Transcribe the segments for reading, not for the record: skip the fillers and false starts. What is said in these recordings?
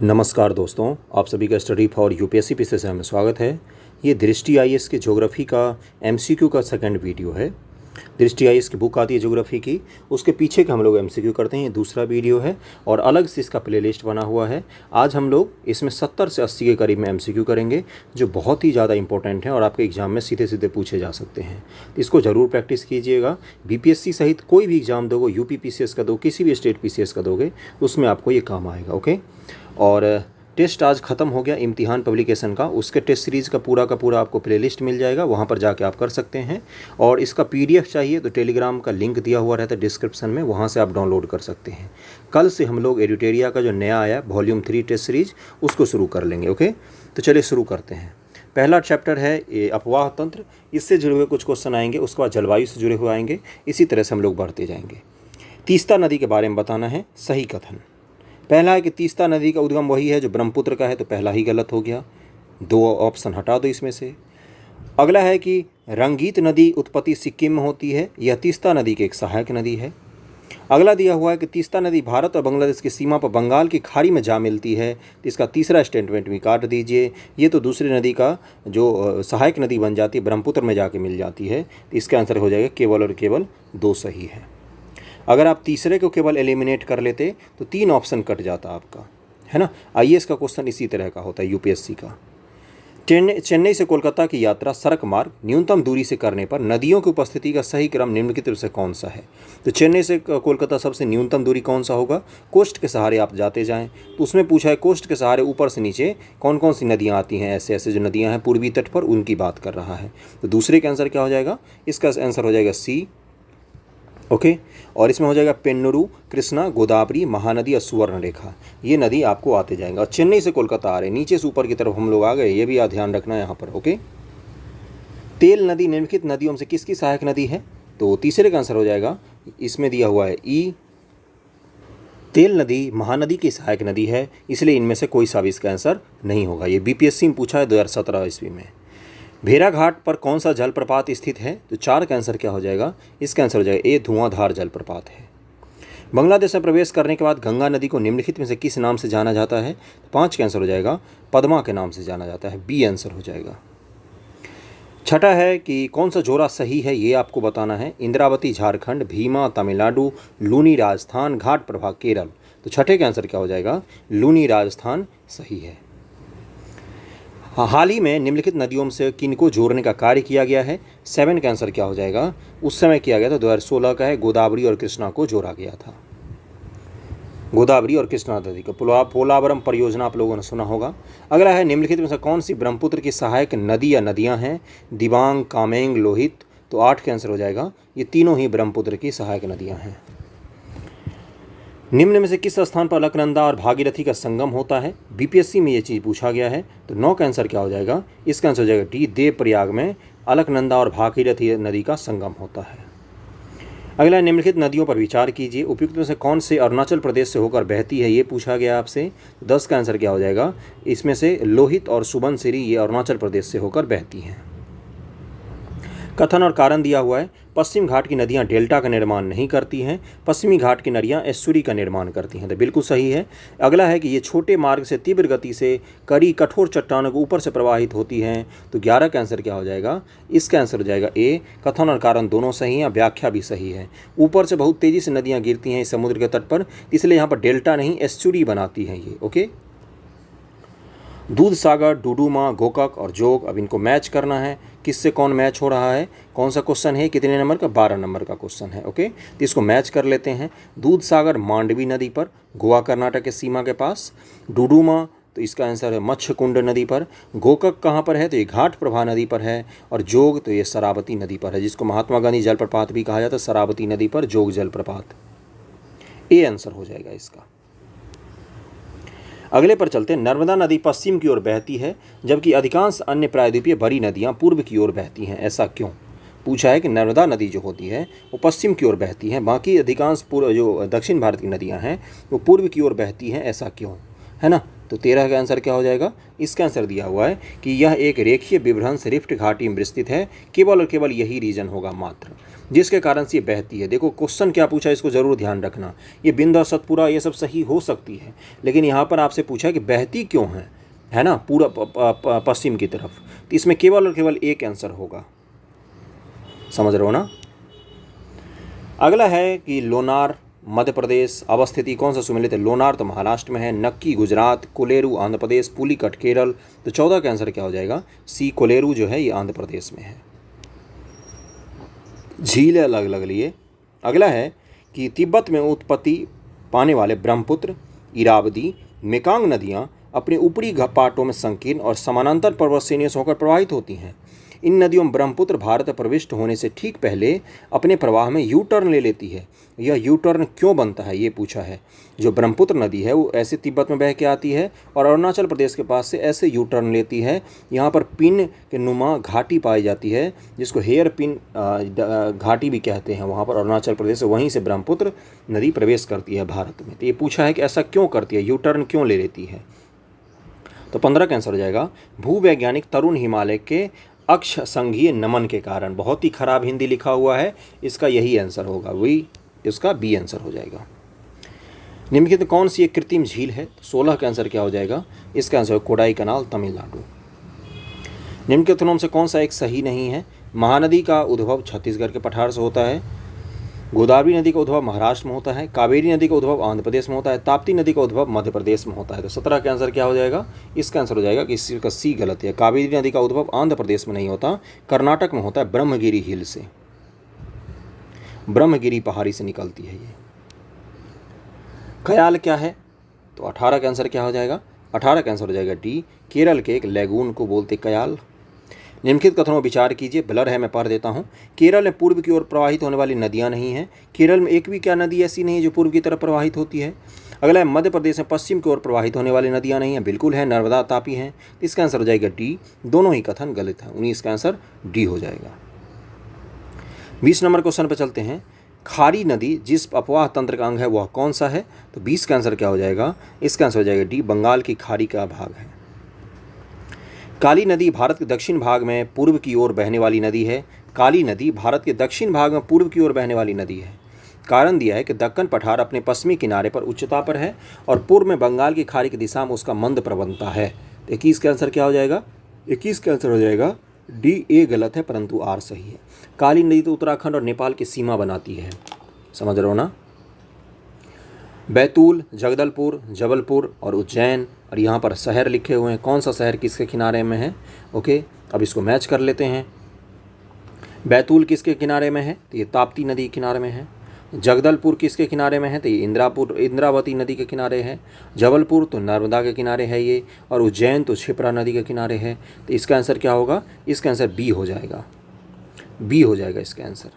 नमस्कार दोस्तों, आप सभी का स्टडी फॉर यूपीएससी पीसी से हमें स्वागत है। ये दृष्टि आईएएस के ज्योग्राफी का एमसीक्यू का सेकंड वीडियो है। दृष्टि आईएएस की बुक आती है ज्योग्राफी की, उसके पीछे का हम लोग एमसीक्यू करते हैं। ये दूसरा वीडियो है और अलग से इसका प्लेलिस्ट बना हुआ है। आज हम लोग इसमें 70 से 80 के करीब में एमसीक्यू करेंगे, जो बहुत ही ज़्यादा इंपॉर्टेंट हैं और आपके एग्जाम में सीधे सीधे पूछे जा सकते हैं। इसको ज़रूर प्रैक्टिस कीजिएगा। बीपीएससी सहित कोई भी एग्जाम दोगे, यूपी पीसीएस का दो, किसी भी स्टेट पीसीएस का दोगे, उसमें आपको ये काम आएगा। ओके। और टेस्ट आज ख़त्म हो गया इम्तिहान पब्लिकेशन का, उसके टेस्ट सीरीज़ का पूरा आपको प्लेलिस्ट मिल जाएगा, वहाँ पर जाके आप कर सकते हैं। और इसका पीडीएफ चाहिए तो टेलीग्राम का लिंक दिया हुआ रहता है डिस्क्रिप्शन में, वहाँ से आप डाउनलोड कर सकते हैं। कल से हम लोग एडिटेरिया का जो नया आया वॉल्यूम 3 टेस्ट सीरीज़, उसको शुरू कर लेंगे। ओके, तो चलिए शुरू करते हैं। पहला चैप्टर है ये अफवाह तंत्र, इससे जुड़े हुए कुछ क्वेश्चन आएंगे। उसके बाद जलवायु से जुड़े हुए आएंगे। इसी तरह से हम लोग बढ़ते जाएंगे। तीस्ता नदी के बारे में बताना है, सही कथन। पहला है कि तीस्ता नदी का उद्गम वही है जो ब्रह्मपुत्र का है, तो पहला ही गलत हो गया। 2 ऑप्शन हटा दो इसमें से। अगला है कि रंगीत नदी उत्पत्ति सिक्किम में होती है, यह तीस्ता नदी की एक सहायक नदी है। अगला दिया हुआ है कि तीस्ता नदी भारत और बांग्लादेश की सीमा पर बंगाल की खाड़ी में जा मिलती है, तो इसका तीसरा स्टेटमेंट भी काट दीजिए। ये तो दूसरी नदी का जो सहायक नदी बन जाती है, ब्रह्मपुत्र में जाके मिल जाती है, तो इसका आंसर हो जाएगा केवल और केवल 2 सही है। अगर आप तीसरे को केवल एलिमिनेट कर लेते तो 3 ऑप्शन कट जाता आपका, है ना। आईएएस का क्वेश्चन इसी तरह का होता है, यूपीएससी का। चेन्नई से कोलकाता की यात्रा सड़क मार्ग न्यूनतम दूरी से करने पर नदियों की उपस्थिति का सही क्रम निम्नलिखित में से कौन सा है। तो चेन्नई से कोलकाता सबसे न्यूनतम दूरी कौन सा होगा? कोस्ट के सहारे आप जाते जाएं, तो उसमें पूछा है कोस्ट के सहारे ऊपर से नीचे कौन कौन सी नदियाँ आती हैं। ऐसे ऐसे जो नदियाँ हैं पूर्वी तट पर, उनकी बात कर रहा है। तो दूसरे का आंसर क्या हो जाएगा? इसका आंसर हो जाएगा सी। ओके। और इसमें हो जाएगा पेन्नूरू, कृष्णा, गोदावरी, महानदी और सुवर्णरेखा। ये नदी आपको आते जाएंगे। और चेन्नई से कोलकाता आ रहे, नीचे से ऊपर की तरफ हम लोग आ गए, ये भी आप ध्यान रखना है यहाँ पर। ओके। तेल नदी निम्नलिखित नदियों में से किसकी सहायक नदी है? तो तीसरे का आंसर हो जाएगा, इसमें दिया हुआ है ई। तेल नदी महानदी की सहायक नदी है, इसलिए इनमें से कोई सा भी इसका आंसर नहीं होगा। ये बीपीएससी में पूछा है 2017 ईस्वी में। भेड़ाघाट पर कौन सा जलप्रपात स्थित है? तो 4 का आंसर क्या हो जाएगा? इसका आंसर हो जाएगा ए, धुआंधार जलप्रपात है। बांग्लादेश में प्रवेश करने के बाद गंगा नदी को निम्नलिखित में से किस नाम से जाना जाता है? तो 5 का आंसर हो जाएगा पद्मा के नाम से जाना जाता है, बी आंसर हो जाएगा। छठा है कि कौन सा जोड़ा सही है, ये आपको बताना है। इंद्रावती झारखंड, भीमा तमिलनाडु, लूनी राजस्थान, घाट प्रभा केरल। तो छठे का आंसर क्या हो जाएगा? लूनी राजस्थान सही है। हाल ही में निम्नलिखित नदियों से किनको जोड़ने का कार्य किया गया है? 7 का आंसर क्या हो जाएगा? उस समय किया गया था, 2016 का है, गोदावरी और कृष्णा को जोड़ा गया था। गोदावरी और कृष्णा नदी का पोलावरम परियोजना आप लोगों ने सुना होगा। अगला है निम्नलिखित में से कौन सी ब्रह्मपुत्र की सहायक नदी या नदियां हैं? दिबांग, कामेंग, लोहित। तो 8 का आंसर हो जाएगा, ये तीनों ही ब्रह्मपुत्र की सहायक नदियां हैं। निम्न में से किस स्थान पर अलकनंदा और भागीरथी का संगम होता है? बीपीएससी में ये चीज़ पूछा गया है। तो 9 का आंसर क्या हो जाएगा? इसका आंसर हो जाएगा डी, देवप्रयाग में अलकनंदा और भागीरथी नदी का संगम होता है। अगला, निम्नलिखित नदियों पर विचार कीजिए, उपयुक्त में से कौन से अरुणाचल प्रदेश से होकर बहती है, ये पूछा गया आपसे। 10 का आंसर क्या हो जाएगा? इसमें से लोहित और सुबनसिरी ये अरुणाचल प्रदेश से होकर बहती हैं। कथन और कारण दिया हुआ है, पश्चिम घाट की नदियां डेल्टा का निर्माण नहीं करती हैं, पश्चिमी घाट की नदियां एस्चुरी का निर्माण करती हैं। तो बिल्कुल सही है। अगला है कि ये छोटे मार्ग से तीव्र गति से कड़ी कठोर चट्टानों के ऊपर से प्रवाहित होती हैं। तो 11 का आंसर क्या हो जाएगा? इसका आंसर हो जाएगा ए, कथन और कारण दोनों सही हैं, व्याख्या भी सही है। ऊपर से बहुत तेज़ी से नदियाँ गिरती हैं इस समुद्र के तट पर, इसलिए यहाँ पर डेल्टा नहीं एस्चुरी बनाती हैं ये। ओके। दूध सागर, डुडुमा, गोकक और जोग, अब इनको मैच करना है, किससे कौन मैच हो रहा है, कौन सा क्वेश्चन है, कितने नंबर का? 12 नंबर का क्वेश्चन है। ओके, तो इसको मैच कर लेते हैं। दूध सागर मांडवी नदी पर, गोवा कर्नाटक के सीमा के पास। डुडुमा, तो इसका आंसर है मच्छकुंड नदी पर। गोकक कहाँ पर है? तो ये घाट प्रभा नदी पर है। और जोग, तो ये शरावती नदी पर है, जिसको महात्मा गांधी जलप्रपात भी कहा जाता है, शरावती नदी पर जोग जलप्रपात। ए आंसर हो जाएगा इसका। अगले पर चलते हैं। नर्मदा नदी पश्चिम की ओर बहती है, जबकि अधिकांश अन्य प्रायद्वीपीय बड़ी नदियां पूर्व की ओर बहती हैं, ऐसा क्यों? पूछा है कि नर्मदा नदी जो होती है वो पश्चिम की ओर बहती हैं, बाकी अधिकांश जो दक्षिण भारत की नदियां हैं वो पूर्व की ओर बहती हैं, ऐसा क्यों? है ना। तो 13 का आंसर क्या हो जाएगा? इसका आंसर दिया हुआ है कि यह एक रेखीय विभ्रंश रिफ्ट घाटी में विस्तृत है, केवल और केवल यही रीजन होगा मात्र, जिसके कारण से ये बहती है। देखो क्वेश्चन क्या पूछा है, इसको जरूर ध्यान रखना। ये बिंदा सतपुरा ये सब सही हो सकती है, लेकिन यहाँ पर आपसे पूछा है कि बहती क्यों है ना, पूरा पश्चिम की तरफ। तो इसमें केवल और केवल एक आंसर होगा, समझ रहे हो ना। अगला है कि लोनार मध्य प्रदेश अवस्थिति कौन सा सुमेलित है? लोनार तो महाराष्ट्र में है, नक्की गुजरात, कोलेरू आंध्र प्रदेश, पुलिकट केरल। तो 14 का आंसर क्या हो जाएगा? सी कोलेरू जो है ये आंध्र प्रदेश में है। झील अलग अलग लिए। अगला है कि तिब्बत में उत्पत्ति पाने वाले ब्रह्मपुत्र, इरावदी, मेकांग नदियाँ अपने ऊपरी पाटों में संकीर्ण और समानांतर पर्वत श्रेणियों से होकर प्रवाहित होती हैं। इन नदियों में ब्रह्मपुत्र भारत प्रविष्ट होने से ठीक पहले अपने प्रवाह में यू टर्न ले लेती है। यह यू टर्न क्यों बनता है ये पूछा है। जो ब्रह्मपुत्र नदी है वो ऐसे तिब्बत में बह के आती है और अरुणाचल प्रदेश के पास से ऐसे यू टर्न लेती है। यहाँ पर पिन के नुमा घाटी पाई जाती है, जिसको हेयर पिन घाटी भी कहते हैं। वहाँ पर अरुणाचल प्रदेश से वहीं से ब्रह्मपुत्र नदी प्रवेश करती है भारत में। तो ये पूछा है कि ऐसा क्यों करती है, यू टर्न क्यों ले लेती है। तो 15 का आंसर हो जाएगा भूवैज्ञानिक तरुण हिमालय के अक्ष संघीय नमन के कारण। बहुत ही खराब हिंदी लिखा हुआ है, इसका यही आंसर होगा, वही इसका बी आंसर हो जाएगा। निम्नलिखित में कौन सी एक कृत्रिम झील है? 16 का आंसर क्या हो जाएगा? इसका आंसर कोडाई कनाल तमिलनाडु। निम्नलिखित में से कौन सा एक सही नहीं है? महानदी का उद्भव छत्तीसगढ़ के पठार से होता है, गोदावरी नदी का उद्भव महाराष्ट्र में होता है, कावेरी नदी का उद्भव आंध्र प्रदेश में होता है, ताप्ती नदी का उद्भव मध्य प्रदेश में होता है। तो 17 का आंसर क्या हो जाएगा? इसका आंसर हो जाएगा कि इसका सी गलत है। कावेरी नदी का उद्भव आंध्र प्रदेश में नहीं होता, कर्नाटक में होता है, ब्रह्मगिरी हिल से, ब्रह्मगिरी पहाड़ी से निकलती है ये। कयाल क्या है? तो 18 का आंसर क्या हो जाएगा? 18 का आंसर हो जाएगा डी, केरल के एक लैगून को बोलते कयाल। निम्नलिखित कथनों पर विचार कीजिए। ब्लर है, मैं पढ़ देता हूँ। केरल में पूर्व की ओर प्रवाहित होने वाली नदियाँ नहीं हैं। केरल में एक भी क्या नदी ऐसी नहीं है जो पूर्व की तरफ प्रवाहित होती है। अगला है मध्य प्रदेश में पश्चिम की ओर प्रवाहित होने वाली नदियाँ नहीं हैं। बिल्कुल है, नर्मदा तापी हैं। इसका आंसर हो जाएगा डी। दोनों ही कथन गलत हैं, 19 का आंसर डी हो जाएगा। 20 नंबर क्वेश्चन पर चलते हैं। खारी नदी जिस अपवाह तंत्र का अंग है वह कौन सा है? तो 20 का आंसर क्या हो जाएगा? इसका आंसर हो जाएगा डी, बंगाल की खाड़ी का भाग है। काली नदी भारत के दक्षिण भाग में पूर्व की ओर बहने वाली नदी है। काली नदी भारत के दक्षिण भाग में पूर्व की ओर बहने वाली नदी है। कारण दिया है कि दक्कन पठार अपने पश्चिमी किनारे पर उच्चता पर है और पूर्व में बंगाल की खाड़ी की दिशा में उसका मंद प्रवणता है। तो 21 का आंसर क्या हो जाएगा? 21 का आंसर हो जाएगा डी, ए गलत है परंतु आर सही है। काली नदी तो उत्तराखंड और नेपाल की सीमा बनाती है, समझ रहे हो ना। बैतूल, जगदलपुर, जबलपुर और उज्जैन, और यहाँ पर शहर लिखे हुए हैं। कौन सा शहर किसके किनारे में है? ओके, अब इसको मैच कर लेते हैं। बैतूल किसके किनारे में है? तो ये ताप्ती नदी के किनारे में है। जगदलपुर किसके किनारे में है? तो ये इंद्रावती नदी के किनारे है। जबलपुर तो नर्मदा के किनारे है ये, और उज्जैन तो क्षिप्रा नदी के किनारे है। तो इसका आंसर क्या होगा? इसका आंसर बी हो जाएगा, बी हो जाएगा इसका आंसर।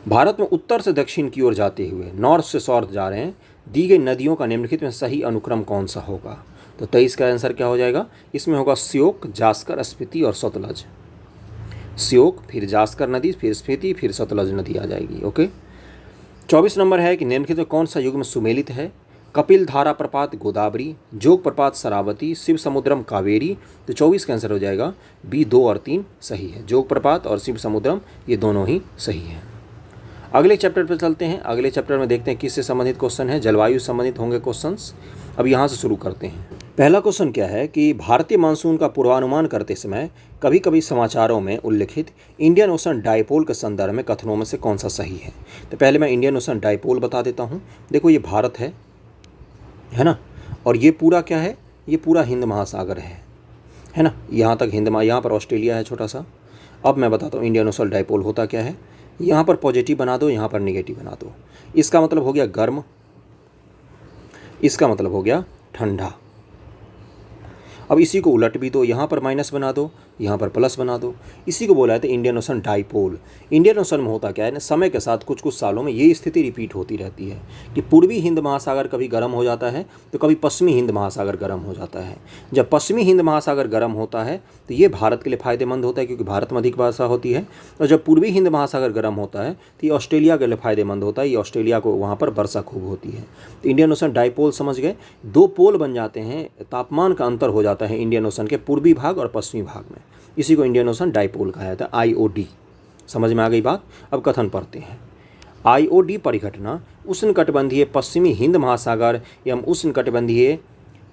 भारत में उत्तर से दक्षिण की ओर जाते हुए नॉर्थ से साउथ जा रहे हैं, दी गई नदियों का निम्नलिखित में सही अनुक्रम कौन सा होगा? तो 23 का आंसर क्या हो जाएगा? इसमें होगा श्योक, जास्कर, स्पीति और सतलज। श्योक, फिर जास्कर नदी, फिर स्पीति, फिर सतलज नदी आ जाएगी। ओके। 24 नंबर है कि निम्नलिखित में कौन सा युग में सुमेलित है? कपिल धारा प्रपात गोदावरी, जोग प्रपात शरावती, शिव समुद्रम कावेरी। तो 24 का आंसर हो जाएगा बी, 2 और 3 सही है। जोग प्रपात और शिव समुद्रम ये दोनों ही सही हैं। अगले चैप्टर पर चलते हैं। अगले चैप्टर में देखते हैं किससे संबंधित क्वेश्चन है। जलवायु संबंधित होंगे क्वेश्चंस। अब यहाँ से शुरू करते हैं। पहला क्वेश्चन क्या है कि भारतीय मानसून का पूर्वानुमान करते समय कभी कभी समाचारों में उल्लिखित इंडियन ओशन डायपोल के संदर्भ में कथनों में से कौन सा सही है? तो पहले मैं इंडियन ओशन डायपोल बता देता हूँ। देखो ये भारत है ना, और ये पूरा क्या है? ये पूरा हिंद महासागर है ना। यहाँ तक यहाँ पर ऑस्ट्रेलिया है छोटा सा। अब मैं बताता हूँ इंडियन ओशन डायपोल होता क्या है। यहाँ पर पॉजिटिव बना दो, यहाँ पर नेगेटिव बना दो। इसका मतलब हो गया गर्म, इसका मतलब हो गया ठंडा। अब इसी को उलट भी दो, यहाँ पर माइनस बना दो, यहाँ पर प्लस बना दो। इसी को बोला जाता है Indian ocean dipole. Indian ocean में होता क्या है ना, समय के साथ कुछ कुछ सालों में ये स्थिति रिपीट होती रहती है कि पूर्वी हिंद महासागर कभी गर्म हो जाता है तो कभी पश्चिमी हिंद महासागर गर्म हो जाता है। जब पश्चिमी हिंद महासागर गर्म होता है तो ये भारत के लिए फ़ायदेमंद होता है क्योंकि भारत में अधिक वर्षा होती है, और जब पूर्वी हिंद महासागर गर्म होता है तो ये ऑस्ट्रेलिया के लिए फ़ायदेमंद होता है, ये ऑस्ट्रेलिया को वहाँ पर वर्षा खूब होती है। तो इंडियन ओशन डाइपोल समझ गए, दो पोल बन जाते हैं, तापमान का अंतर हो जाता है इंडियन ओशन के पूर्वी भाग और पश्चिमी भाग में, इसी को इंडियन ओशन डाइपोल कहा जाता है, IOD। समझ में आ गई बात। अब कथन पढ़ते हैं। IOD परिघटना उष्णकटिबंधीय पश्चिमी हिंद महासागर एवं उष्णकटिबंधीय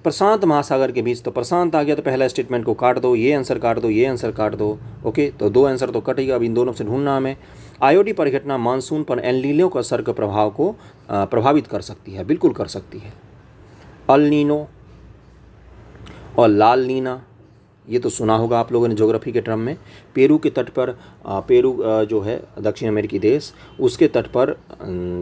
प्रशांत महासागर के बीच, तो प्रशांत आ गया तो पहला स्टेटमेंट को काट दो, ये आंसर काट दो, ये आंसर काट दो। ओके, तो दो आंसर तो कटेगा, अब इन दोनों से ढूंढना हमें। IOD परिघटना मानसून पर एल नीनो का असर के प्रभाव को प्रभावित कर सकती है, बिल्कुल कर सकती है। अल नीनो और लाल नीना, ये तो सुना होगा आप लोगों ने ज्योग्राफी के टर्म में। पेरू के तट पर पेरू जो है दक्षिण अमेरिकी देश, उसके तट पर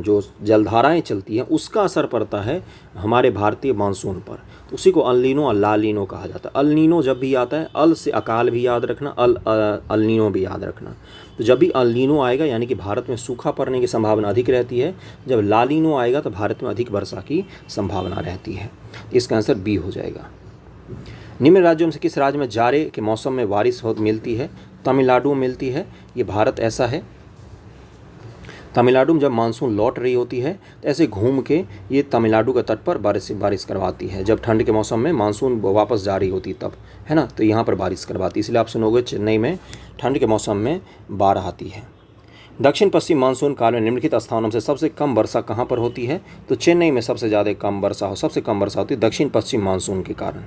जो जलधाराएं चलती हैं उसका असर पड़ता है हमारे भारतीय मानसून पर, तो उसी को अल नीनो और लाल नीनो कहा जाता है। अल नीनो जब भी आता है, अल से अकाल भी याद रखना, अल नीनो भी याद रखना। तो जब भी अल नीनो आएगा यानी कि भारत में सूखा पड़ने की संभावना अधिक रहती है, जब लाल नीनो आएगा तो भारत में अधिक वर्षा की संभावना रहती है। इसका आंसर बी हो जाएगा। निम्न राज्यों में से किस राज्य में जाड़े के मौसम में बारिश बहुत मिलती है? तमिलनाडु में मिलती है, ये भारत ऐसा है। तमिलनाडु में जब मानसून लौट रही होती है तो ऐसे घूम के ये तमिलनाडु के तट पर बारिश करवाती है। जब ठंड के मौसम में मानसून वापस जा रही होती तब, है ना, तो यहाँ पर बारिश करवाती है। इसलिए आप सुनोगे चेन्नई में ठंड के मौसम में बाढ़ आती है। दक्षिण पश्चिम मानसून काल में निम्नलिखित स्थानों से सबसे कम वर्षा कहाँ पर होती है? तो चेन्नई में सबसे कम वर्षा होती है दक्षिण पश्चिम मानसून के कारण।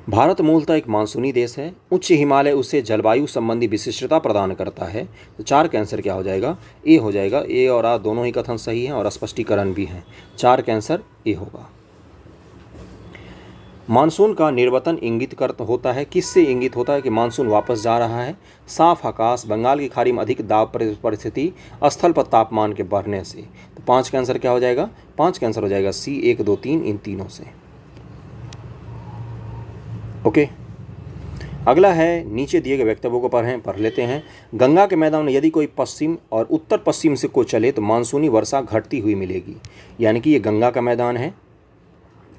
भारत मूलतः एक मानसूनी देश है। उच्च हिमालय उसे जलवायु संबंधी विशिष्टता प्रदान करता है। तो 4 का आंसर क्या हो जाएगा? ए हो जाएगा। ए और आ दोनों ही कथन सही हैं और स्पष्टीकरण भी हैं। 4 का आंसर ए होगा। मानसून का निर्वतन इंगित होता है, किससे इंगित होता है कि मानसून वापस जा रहा है? साफ आकाश, बंगाल की खाड़ी में अधिक दाब परिस्थिति, स्थल पर तापमान के बढ़ने से। तो 5 का आंसर क्या हो जाएगा? 5 का आंसर हो जाएगा सी, 1, 2, 3, इन तीनों से। ओके, अगला है नीचे दिए गए वक्तव्यों को पढ़ लेते हैं। गंगा के मैदान में यदि कोई पश्चिम और उत्तर पश्चिम से को चले तो मानसूनी वर्षा घटती हुई मिलेगी। यानी कि ये गंगा का मैदान है,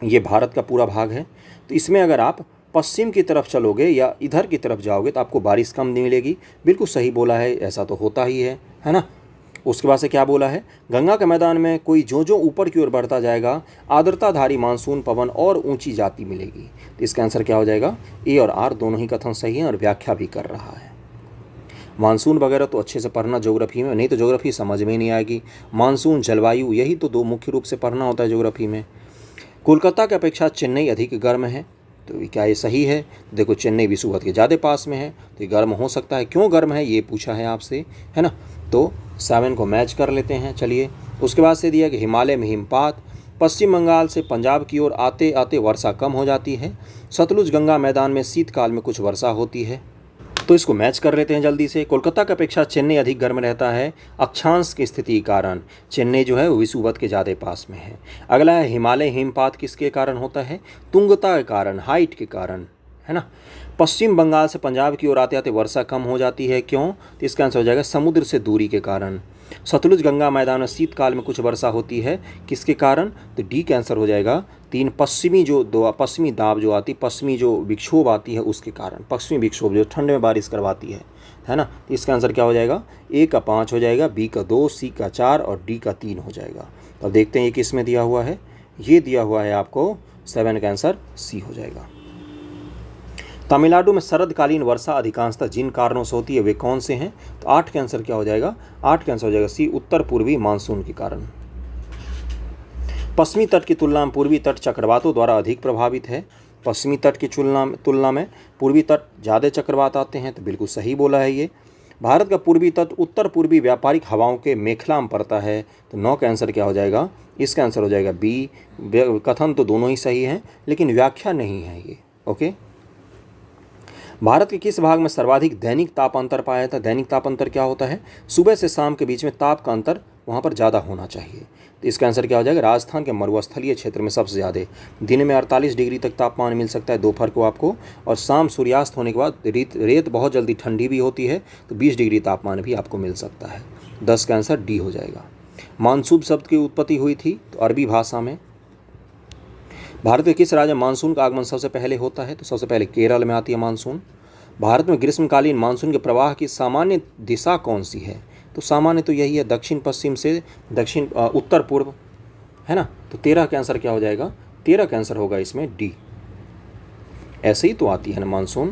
ये भारत का पूरा भाग है, तो इसमें अगर आप पश्चिम की तरफ चलोगे या इधर की तरफ जाओगे तो आपको बारिश कम मिलेगी। बिल्कुल सही बोला है, ऐसा तो होता ही है ना। उसके बाद से क्या बोला है? गंगा के मैदान में कोई जो ऊपर की ओर बढ़ता जाएगा, आर्द्रताधारी मानसून पवन और ऊंची जाती मिलेगी। तो इसका आंसर क्या हो जाएगा? ए और आर दोनों ही कथन सही हैं और व्याख्या भी कर रहा है। मानसून वगैरह तो अच्छे से पढ़ना ज्योग्राफी में, नहीं तो ज्योग्राफी समझ में ही नहीं आएगी। मानसून, जलवायु, यही तो 2 मुख्य रूप से पढ़ना होता है ज्योग्राफी में। कोलकाता की अपेक्षा चेन्नई अधिक गर्म है, तो क्या ये सही है? देखो, चेन्नई विषुवत के ज़्यादा पास में है तो ये गर्म हो सकता है। क्यों गर्म है ये पूछा है आपसे, है ना। तो 7 को मैच कर लेते हैं। चलिए, उसके बाद से दिया कि हिमालय में हिमपात, पश्चिम बंगाल से पंजाब की ओर आते आते वर्षा कम हो जाती है, सतलुज गंगा मैदान में शीतकाल में कुछ वर्षा होती है। तो इसको मैच कर लेते हैं जल्दी से। कोलकाता की अपेक्षा चेन्नई अधिक गर्म रहता है अक्षांश की स्थिति के कारण। चेन्नई जो है वो विषुवत के ज़्यादा पास में है। अगला है हिमालय हिमपात किसके कारण होता है? तुंगता के कारण, हाइट के कारण, है ना। पश्चिम बंगाल से पंजाब की ओर आते आते वर्षा कम हो जाती है, क्यों? तो इसका आंसर हो जाएगा समुद्र से दूरी के कारण। सतलुज गंगा मैदान में शीतकाल में कुछ वर्षा होती है, किसके कारण? तो डी का आंसर हो जाएगा 3, पश्चिमी दाब जो आती, पश्चिमी जो विक्षोभ आती है उसके कारण। पश्चिमी विक्षोभ जो ठंड में बारिश करवाती है ना। तो इसका आंसर क्या हो जाएगा? ए का 5 हो जाएगा, बी का 2, सी का 4 और डी का 3 हो जाएगा। तो अब देखते हैं ये किस में दिया हुआ है। ये दिया हुआ है आपको 7 का आंसर सी हो जाएगा। तमिलनाडु में शरदकालीन वर्षा अधिकांशतः जिन कारणों से होती है वे कौन से हैं? तो 8 का आंसर क्या हो जाएगा? 8 का आंसर हो जाएगा सी, उत्तर पूर्वी मानसून के कारण। पश्चिमी तट की तुलना में पूर्वी तट चक्रवातों द्वारा अधिक प्रभावित है। पश्चिमी तट की तुलना में पूर्वी तट ज़्यादा चक्रवात आते हैं, तो बिल्कुल सही बोला है ये। भारत का पूर्वी तट उत्तर पूर्वी व्यापारिक हवाओं के मेखला में पड़ता है, तो 9 का आंसर क्या हो जाएगा? इसका आंसर हो जाएगा बी। कथन तो दोनों ही सही हैं लेकिन व्याख्या नहीं है ये। ओके, भारत के किस भाग में सर्वाधिक दैनिक ताप अंतर पाया जाता है? दैनिक ताप अंतर क्या होता है? सुबह से शाम के बीच में ताप का अंतर वहाँ पर ज़्यादा होना चाहिए। तो इसका आंसर क्या हो जाएगा? राजस्थान के मरुस्थलीय क्षेत्र में सबसे ज़्यादा। दिन में 48 डिग्री तक तापमान मिल सकता है दोपहर को आपको, और शाम सूर्यास्त होने के बाद रेत बहुत जल्दी ठंडी भी होती है, तो 20 डिग्री तापमान भी आपको मिल सकता है। 10 का आंसर डी हो जाएगा। मानसून शब्द की उत्पत्ति हुई थी तो अरबी भाषा में। भारत के किस राज्य में मानसून का आगमन सबसे पहले होता है? तो सबसे पहले केरल में आती है मानसून। भारत में ग्रीष्मकालीन मानसून के प्रवाह की सामान्य दिशा कौन सी है? तो सामान्य तो यही है, दक्षिण पश्चिम से दक्षिण उत्तर पूर्व, है ना। तो 13 का आंसर क्या हो जाएगा? 13 का आंसर होगा इसमें डी। ऐसे ही तो आती है ना मानसून,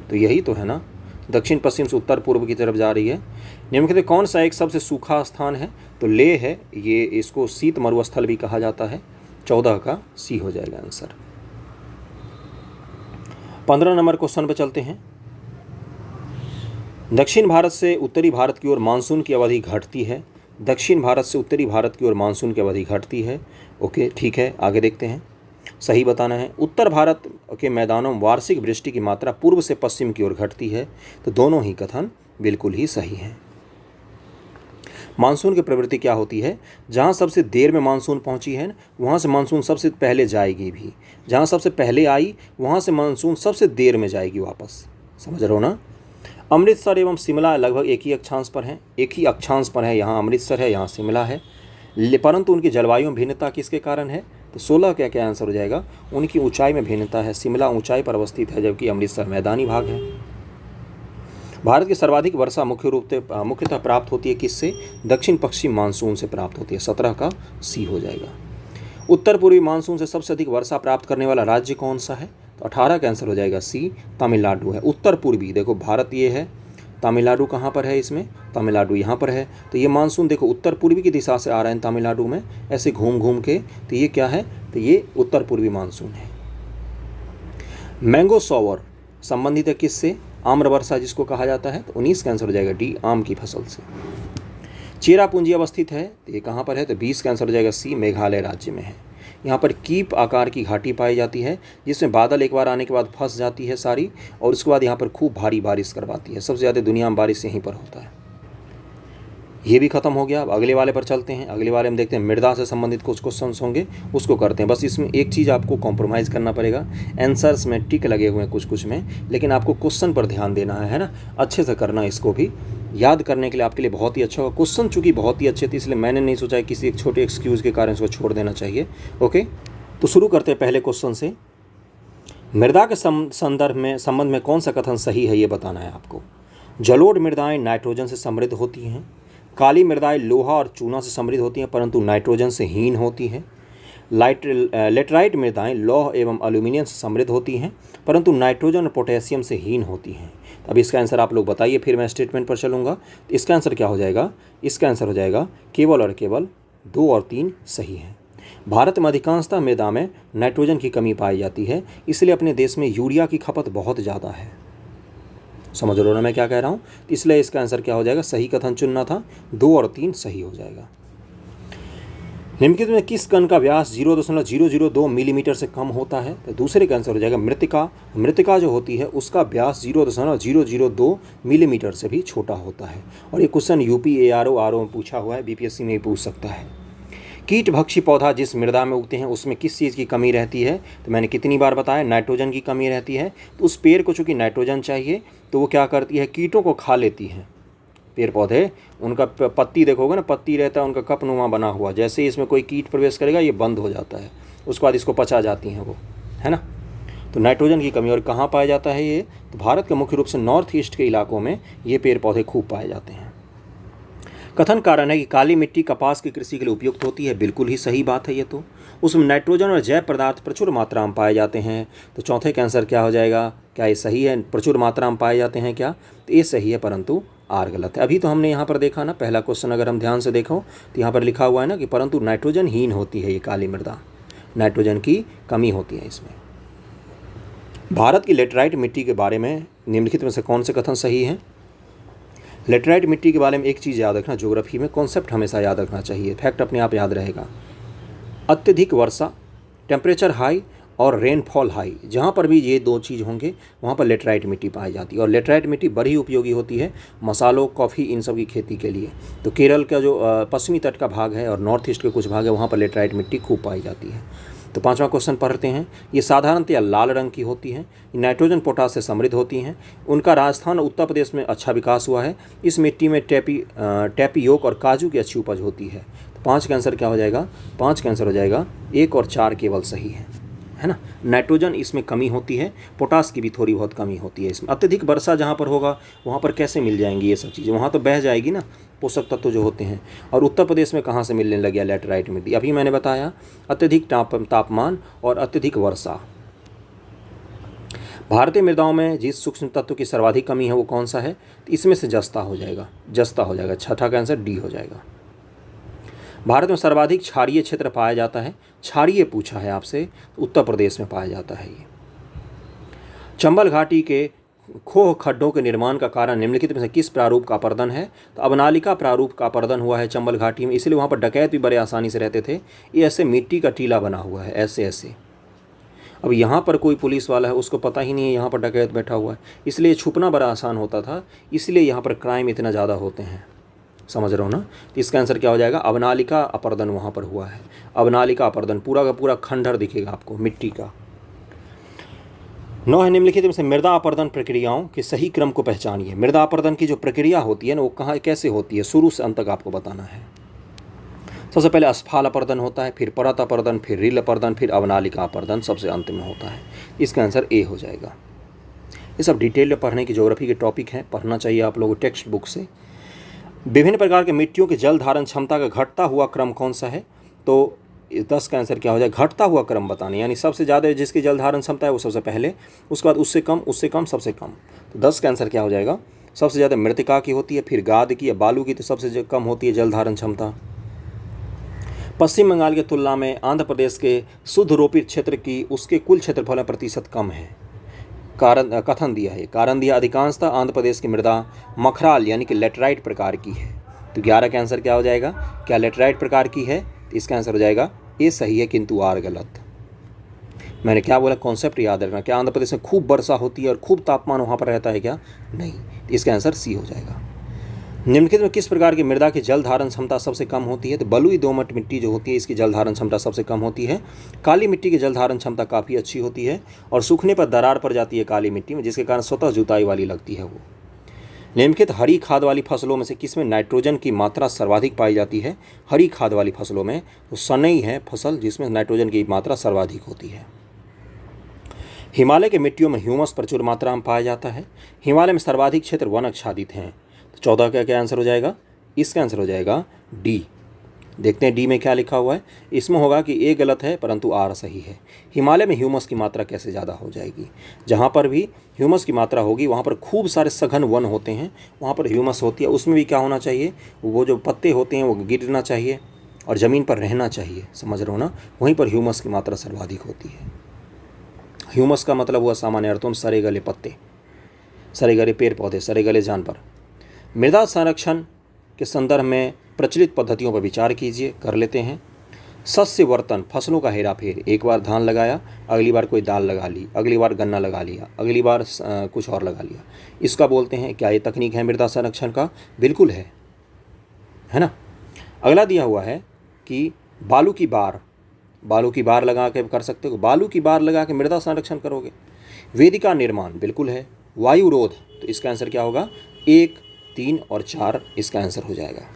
तो यही तो है ना, दक्षिण पश्चिम से उत्तर पूर्व की तरफ जा रही है। निम्नलिखित में कौन सा एक सबसे सूखा स्थान है? तो लेह है, ये इसको शीत मरुस्थल भी कहा जाता है। 14 का सी हो जाएगा आंसर। 15 नंबर क्वेश्चन पर चलते हैं। दक्षिण भारत से उत्तरी भारत की ओर मानसून की अवधि घटती है। दक्षिण भारत से उत्तरी भारत की ओर मानसून की अवधि घटती है। ओके, ठीक है, आगे देखते हैं। सही बताना है। उत्तर भारत के मैदानों में वार्षिक वृष्टि की मात्रा पूर्व से पश्चिम की ओर घटती है। तो दोनों ही कथन बिल्कुल ही सही हैं। मानसून की प्रवृत्ति क्या होती है? जहाँ सबसे देर में मानसून पहुँची है वहाँ से मानसून सबसे पहले जाएगी भी। जहाँ सबसे पहले आई वहाँ से मानसून सबसे देर में जाएगी वापस। समझ रहे हो ना। अमृतसर एवं शिमला लगभग एक ही अक्षांश पर हैं। एक ही अक्षांश पर है, यहाँ अमृतसर है, यहाँ शिमला है, परंतु उनकी जलवायु में भिन्नता किसके कारण है? तो 16 का क्या आंसर हो जाएगा? उनकी ऊंचाई में भिन्नता है। शिमला ऊंचाई पर अवस्थित है जबकि अमृतसर मैदानी भाग है। भारत की सर्वाधिक वर्षा मुख्यतः प्राप्त होती है किससे? दक्षिण पश्चिम मानसून से प्राप्त होती है। 17 का सी हो जाएगा। उत्तर पूर्वी मानसून से सबसे अधिक वर्षा प्राप्त करने वाला राज्य कौन सा है? तो 18 का आंसर हो जाएगा सी, तमिलनाडु है। उत्तर पूर्वी, देखो भारत ये है, तमिलनाडु कहाँ पर है? इसमें तमिलनाडु यहाँ पर है। तो ये मानसून देखो उत्तर पूर्वी की दिशा से आ रहे हैं तमिलनाडु में, ऐसे घूम घूम के। तो ये क्या है? तो ये उत्तर पूर्वी मानसून है। मैंगो सॉवर संबंधित है किससे? आम्र वर्षा जिसको कहा जाता है। तो 19 का आंसर हो जाएगा डी, आम की फसल से। चेरापूंजी अवस्थित है, तो ये कहाँ पर है? तो 20 का आंसर हो जाएगा सी, मेघालय राज्य में है। यहाँ पर कीप आकार की घाटी पाई जाती है जिसमें बादल एक बार आने के बाद फंस जाती है सारी, और उसके बाद यहाँ पर खूब भारी बारिश करवाती है। सबसे ज़्यादा दुनिया में बारिश यहीं पर होता है। ये भी खत्म हो गया। अब अगले वाले पर चलते हैं। अगले वाले में देखते हैं मृदा से संबंधित कुछ क्वेश्चंस होंगे, उसको करते हैं। बस इसमें एक चीज़ आपको कॉम्प्रोमाइज़ करना पड़ेगा। आंसर्स में टिक लगे हुए हैं कुछ कुछ में, लेकिन आपको क्वेश्चन पर ध्यान देना है ना, अच्छे से करना। इसको भी याद करने के लिए आपके लिए बहुत ही अच्छा होगा। क्वेश्चन चूँकि बहुत ही अच्छे थे इसलिए मैंने नहीं सोचा किसी एक छोटे एक्सक्यूज़ के कारण इसको छोड़ देना चाहिए। ओके, तो शुरू करते हैं पहले क्वेश्चन से। मृदा के संबंध में कौन सा कथन सही है ये बताना है आपको। जलोढ़ मृदाएं नाइट्रोजन से समृद्ध होती हैं। काली मृदाएं लोहा और चूना से समृद्ध होती हैं परंतु नाइट्रोजन से हीन होती हैं। लेटराइट मृदाएं लौह एवं एल्यूमिनियम से समृद्ध होती हैं परंतु नाइट्रोजन और पोटेशियम से हीन होती हैं। अब इसका आंसर आप लोग बताइए, फिर मैं स्टेटमेंट पर चलूँगा। तो इसका आंसर क्या हो जाएगा? इसका आंसर हो जाएगा केवल और केवल 2 और 3 सही हैं। भारत में अधिकांशतः मृदा में नाइट्रोजन की कमी पाई जाती है, इसलिए अपने देश में यूरिया की खपत बहुत ज़्यादा है। समझ रहे हो ना मैं क्या कह रहा हूँ? इसलिए इसका आंसर क्या हो जाएगा? सही कथन चुनना था। 2 और 3 सही हो जाएगा। निम्नलिखित में किस कण का व्यास 0.002 मिलीमीटर से कम होता है? तो दूसरे का आंसर हो जाएगा मृत्तिका। मृत्तिका जो होती है उसका व्यास 0.002 मिलीमीटर से भी छोटा होता है। और ये क्वेश्चन यूपी ARO में पूछा हुआ है, BPSC में भी पूछ सकता है। कीटभक्षी पौधा जिस मृदा में उगते हैं उसमें किस चीज़ की कमी रहती है? तो मैंने कितनी बार बताया, नाइट्रोजन की कमी रहती है। तो उस पेड़ को चूँकि नाइट्रोजन चाहिए तो वो क्या करती है? कीटों को खा लेती है। पेड़ पौधे, उनका पत्ती देखोगे ना, पत्ती रहता है उनका कपनुमा बना हुआ, जैसे ही इसमें कोई कीट प्रवेश करेगा ये बंद हो जाता है, उसके बाद इसको पचा जाती हैं वो, है ना। तो नाइट्रोजन की कमी और कहाँ पाया जाता है ये? तो भारत के मुख्य रूप से नॉर्थ ईस्ट के इलाकों में ये पेड़ पौधे खूब पाए जाते हैं। कथन कारण है कि काली मिट्टी कपास की कृषि के लिए उपयुक्त होती है। बिल्कुल ही सही बात है ये तो। उसमें नाइट्रोजन और जैव पदार्थ प्रचुर मात्रा में पाए जाते हैं। तो चौथे का आंसर क्या हो जाएगा? क्या ये सही है? प्रचुर मात्रा में पाए जाते हैं क्या? तो ये सही है परंतु आर गलत है। अभी तो हमने यहाँ पर देखा ना, पहला क्वेश्चन अगर हम ध्यान से देखो तो यहाँ पर लिखा हुआ है ना कि परंतु नाइट्रोजन हीन होती है ये काली मृदा, नाइट्रोजन की कमी होती है इसमें। भारत की लेटराइट मिट्टी के बारे में निम्नलिखित में से कौन से कथन सही हैं? लेटराइट मिट्टी के बारे में एक चीज़ याद रखना, ज्योग्राफी में कॉन्सेप्ट हमेशा याद रखना चाहिए, फैक्ट अपने आप याद रहेगा। अत्यधिक वर्षा, टेम्परेचर हाई और रेनफॉल हाई, जहाँ पर भी ये दो चीज़ होंगे वहाँ पर लेटराइट मिट्टी पाई जाती है। और लेटराइट मिट्टी बड़ी उपयोगी होती है मसालों, कॉफ़ी, इन सब की खेती के लिए। तो केरल का जो पश्चिमी तट का भाग है और नॉर्थ ईस्ट के कुछ भाग है वहाँ पर लेटराइट मिट्टी खूब पाई जाती है। तो पांचवा क्वेश्चन पढ़ते हैं। ये साधारणतया लाल रंग की होती हैं, नाइट्रोजन पोटास से समृद्ध होती हैं। उनका राजस्थान उत्तर प्रदेश में अच्छा विकास हुआ है। इस मिट्टी में टैपियोक और काजू की अच्छी उपज होती है। तो 5 का आंसर क्या हो जाएगा? 5 का आंसर हो जाएगा 1 और 4 केवल सही है ना। नाइट्रोजन इसमें कमी होती है, पोटास की भी थोड़ी बहुत कमी होती है इसमें। अत्यधिक वर्षा जहाँ पर होगा वहाँ पर कैसे मिल जाएंगी ये सब चीज़ें? वहाँ तो बह जाएगी ना पोषक तत्व जो होते हैं। और उत्तर प्रदेश में कहाँ से मिलने लग गया लैटेराइट मिट्टी? अभी मैंने बताया, अत्यधिक तापमान और अत्यधिक वर्षा। भारतीय मृदाओं में जिस सूक्ष्म तत्व की सर्वाधिक कमी है वो कौन सा है? तो इसमें से जस्ता हो जाएगा। छठा का आंसर डी हो जाएगा। भारत में सर्वाधिक क्षारीय क्षेत्र पाया जाता है। क्षारीय पूछा है आपसे, उत्तर प्रदेश में पाया जाता है ये। चंबल घाटी के खोह खड्डों के निर्माण का कारण निम्नलिखित में से किस प्रारूप का अपरदन है? तो अवनालिका प्रारूप का अपरदन हुआ है चंबल घाटी में, इसलिए वहाँ पर डकैत भी बड़े आसानी से रहते थे। ये ऐसे मिट्टी का टीला बना हुआ है, ऐसे। अब यहाँ पर कोई पुलिस वाला है, उसको पता ही नहीं है यहाँ पर डकैत बैठा हुआ है, इसलिए छुपना बड़ा आसान होता था, इसलिए यहाँ पर क्राइम इतना ज़्यादा होते हैं। समझ रहे हो ना? तो इसका आंसर क्या हो जाएगा? अवनालिका अपरदन वहाँ पर हुआ है। अवनालिका अपरदन, पूरा का पूरा खंडहर दिखेगा आपको मिट्टी का। 9 है, निम्नलिखित में से मृदा अपरदन प्रक्रियाओं के सही क्रम को पहचानिए। मृदा अपरदन की जो प्रक्रिया होती है ना, वो कहाँ कैसे होती है, शुरू से अंत तक आपको बताना है। सबसे पहले अस्फाल अपरदन होता है, फिर परत अपरदन, फिर रील अपरदन, फिर अवनालिका अपरदन सबसे अंत में होता है। इसका आंसर ए हो जाएगा। ये सब डिटेल में पढ़ने की ज्योग्राफी के टॉपिक हैं, पढ़ना चाहिए आप लोगों को टेक्स्ट बुक से। विभिन्न प्रकार के मिट्टियों के जल धारण क्षमता का घटता हुआ क्रम कौन सा है? तो 10 का आंसर क्या हो जाएगा? घटता हुआ क्रम बताने, यानी सबसे ज़्यादा जिसकी जल धारण क्षमता है वो सबसे पहले, उसके बाद उससे कम, सबसे कम। तो 10 का आंसर क्या हो जाएगा? सबसे ज़्यादा मृतिका की होती है, फिर गाद की या बालू की तो सबसे कम होती है जल धारण क्षमता। पश्चिम बंगाल की तुलना में आंध्र प्रदेश के शुद्ध रोपित क्षेत्र की उसके कुल क्षेत्रफल में प्रतिशत कम है। कारण कथन दिया है, कारण दिया अधिकांशतः आंध्र प्रदेश की मृदा मखराल यानी कि लेटराइट प्रकार की है। तो 11 का आंसर क्या हो जाएगा? क्या लेटराइट प्रकार की है? तो इसका आंसर हो जाएगा ए सही है, किंतु आर गलत। मैंने क्या बोला? कॉन्सेप्ट याद रखना। क्या आंध्र प्रदेश में खूब वर्षा होती है और खूब तापमान वहाँ पर रहता है क्या? नहीं। तो इसका आंसर सी हो जाएगा। निम्नलिखित में किस प्रकार की मृदा की जल धारण क्षमता सबसे कम होती है? तो बलुई दोमट मिट्टी जो होती है इसकी जल धारण क्षमता सबसे कम होती है। काली मिट्टी की जल धारण क्षमता काफ़ी अच्छी होती है और सूखने पर दरार पड़ जाती है काली मिट्टी में, जिसके कारण स्वतः जुताई वाली लगती है वो। निम्नलिखित हरी खाद वाली फसलों में से किसमें नाइट्रोजन की मात्रा सर्वाधिक पाई जाती है? हरी खाद वाली फसलों में तो सनई है फसल जिसमें नाइट्रोजन की मात्रा सर्वाधिक होती है। हिमालय के मिट्टियों में ह्यूमस प्रचुर मात्रा में पाया जाता है। हिमालय में सर्वाधिक क्षेत्र वन आच्छादित हैं। 14 का क्या आंसर हो जाएगा? इसका आंसर हो जाएगा डी। देखते हैं डी में क्या लिखा हुआ है। इसमें होगा कि ए गलत है परंतु आर सही है। हिमालय में ह्यूमस की मात्रा कैसे ज़्यादा हो जाएगी? जहाँ पर भी ह्यूमस की मात्रा होगी वहाँ पर खूब सारे सघन वन होते हैं, वहाँ पर ह्यूमस होती है। उसमें भी क्या होना चाहिए? वो जो पत्ते होते हैं वो गिरना चाहिए और ज़मीन पर रहना चाहिए। समझ रहे हो ना? वहीं पर ह्यूमस की मात्रा सर्वाधिक होती है। ह्यूमस का मतलब हुआ सामान्य अर्थों में सड़े गले पत्ते, सड़े गले पेड़ पौधे, सड़े गले जानवर। मृदा संरक्षण के संदर्भ में प्रचलित पद्धतियों पर विचार कीजिए। कर लेते हैं। सस्य वर्तन, फसलों का हेराफेर। एक बार धान लगाया, अगली बार कोई दाल लगा ली, अगली बार गन्ना लगा लिया, अगली बार कुछ और लगा लिया, इसका बोलते हैं। क्या ये तकनीक है मृदा संरक्षण का? बिल्कुल है ना। अगला दिया हुआ है कि बालू की बार लगा के कर सकते हो। बालू की बार लगा के मृदा संरक्षण करोगे। वेदिका निर्माण, बिल्कुल है। वायुरोध, तो इसका आंसर क्या होगा? 1, 3 और 4 इसका आंसर हो जाएगा।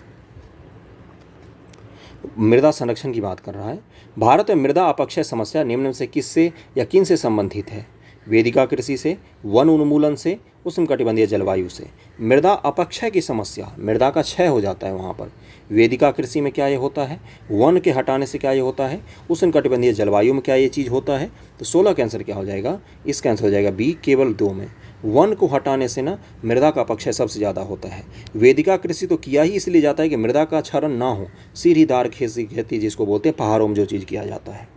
मृदा संरक्षण की बात कर रहा है। भारत में मृदा अपक्षय समस्या निम्न में से किससे या किन से संबंधित है? वेदिका कृषि से, वन उन्मूलन से, उष्णकटिबंधीय जलवायु से। मृदा अपक्षय की समस्या, मृदा का क्षय हो जाता है वहाँ पर। वेदिका कृषि में क्या ये होता है? वन के हटाने से क्या ये होता है? उष्णकटिबंधीय जलवायु में क्या ये चीज़ होता है? तो 16 का आंसर क्या हो जाएगा? इसका आंसर हो जाएगा बी, केवल 2 में। वन को हटाने से ना मृदा का अपक्षय सबसे ज़्यादा होता है। वेदिका कृषि तो किया ही इसलिए जाता है कि मृदा का क्षरण ना हो। सीढ़ीदार खेती जिसको बोलते हैं, पहाड़ों में जो चीज़ किया जाता है।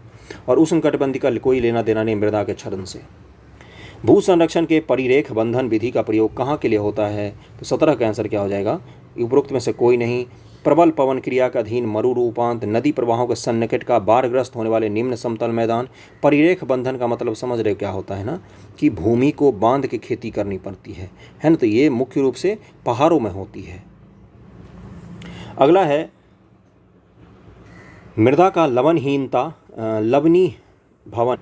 और उष्णकटिबंधीय का कोई लेना देना नहीं मृदा के क्षरण से। भू संरक्षण के परिरेख बंधन विधि का प्रयोग कहाँ के लिए होता है? तो 17 का आंसर क्या हो जाएगा? उपरोक्त में से कोई नहीं। प्रबल पवन क्रिया के अधीन मरुरूपांत, नदी प्रवाहों के सन्निकट का बाढ़ग्रस्त होने वाले निम्न समतल मैदान। परिरेख बंधन का मतलब समझ रहे क्या होता है ना, कि भूमि को बांध के खेती करनी पड़ती है ना। तो ये मुख्य रूप से पहाड़ों में होती है। अगला है मृदा का लवणहीनता, लवणी भवन।